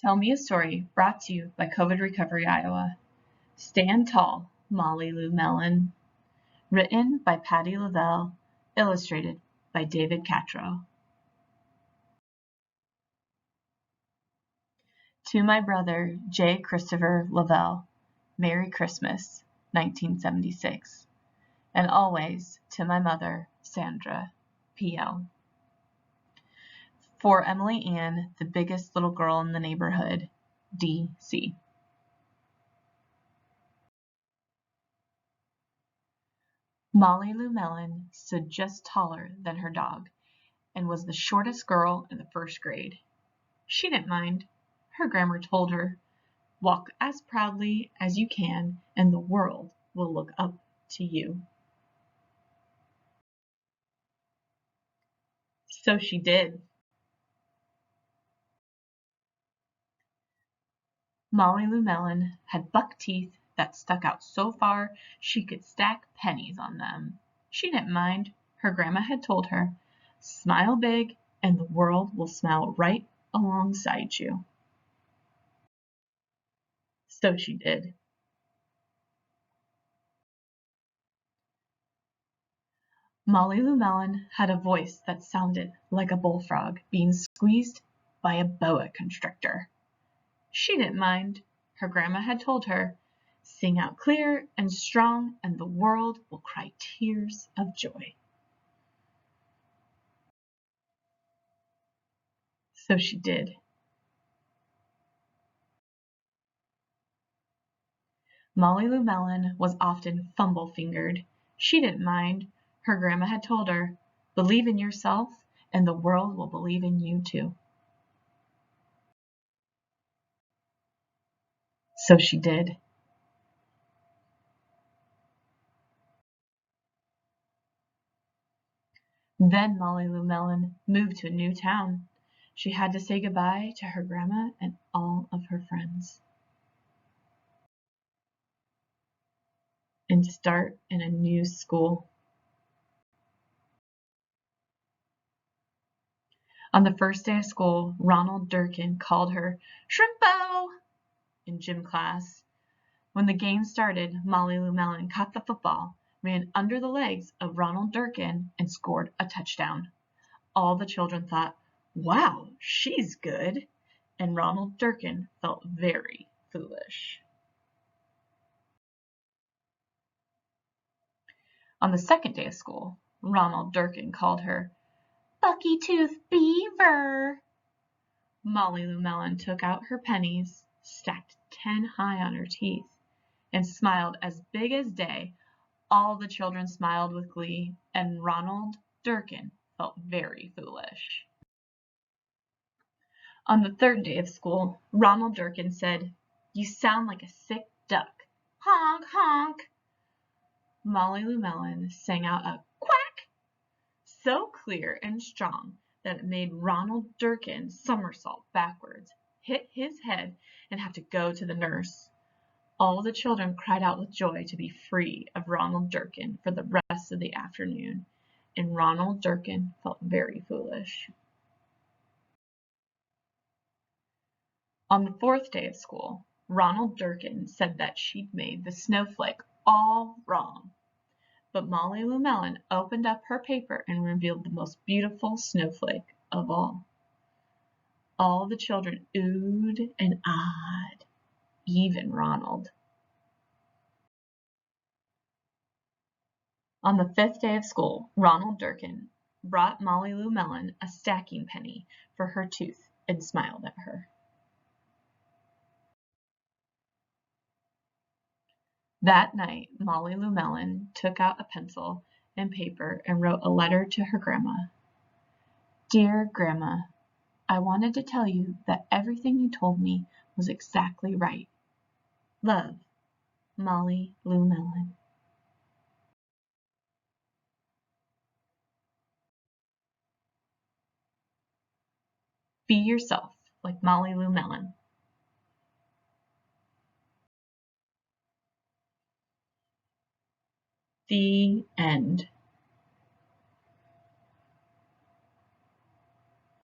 Tell Me a Story, brought to you by COVID Recovery Iowa. Stand Tall, Molly Lou Melon. Written by Patty Lavelle, illustrated by David Catrow. To my brother, J. Christopher Lavelle, Merry Christmas, 1976. And always to my mother, Sandra, P.L. For Emily Ann, the biggest little girl in the neighborhood, D.C. Molly Lou Melon stood just taller than her dog and was the shortest girl in the first grade. She didn't mind. Her grandma told her, "Walk as proudly as you can and the world will look up to you." So she did. Molly Lou Melon had buck teeth that stuck out so far she could stack pennies on them. She didn't mind. Her grandma had told her, "Smile big and the world will smile right alongside you." So she did. Molly Lou Melon had a voice that sounded like a bullfrog being squeezed by a boa constrictor. She didn't mind. Her grandma had told her, "Sing out clear and strong and the world will cry tears of joy." So she did. Molly Lou Melon was often fumble-fingered. She didn't mind. Her grandma had told her, "Believe in yourself and the world will believe in you too." So she did. Then Molly Lou Melon moved to a new town. She had to say goodbye to her grandma and all of her friends and start in a new school. On the first day of school, Ronald Durkin called her "Shrimpo" in gym class. When the game started, Molly Lou Melon caught the football, ran under the legs of Ronald Durkin, and scored a touchdown. All the children thought, "Wow, she's good," and Ronald Durkin felt very foolish. On the second day of school, Ronald Durkin called her "Bucky-Tooth Beaver." Molly Lou Melon took out her pennies, stacked 10 high on her teeth, and smiled as big as day. All the children smiled with glee, and Ronald Durkin felt very foolish. On the third day of school, Ronald Durkin said, "You sound like a sick duck. Honk, honk." Molly Lou Melon sang out a quack so clear and strong that it made Ronald Durkin somersault backwards, hit his head, and have to go to the nurse. All the children cried out with joy to be free of Ronald Durkin for the rest of the afternoon, and Ronald Durkin felt very foolish. On the fourth day of school, Ronald Durkin said that she'd made the snowflake all wrong. But Molly Lou Melon opened up her paper and revealed the most beautiful snowflake of all. All the children oohed and ahed, even Ronald. On the fifth day of school, Ronald Durkin brought Molly Lou Melon a stacking penny for her tooth and smiled at her. That night, Molly Lou Melon took out a pencil and paper and wrote a letter to her grandma. "Dear Grandma, I wanted to tell you that everything you told me was exactly right. Love, Molly Lou Melon." Be yourself like Molly Lou Melon. The end.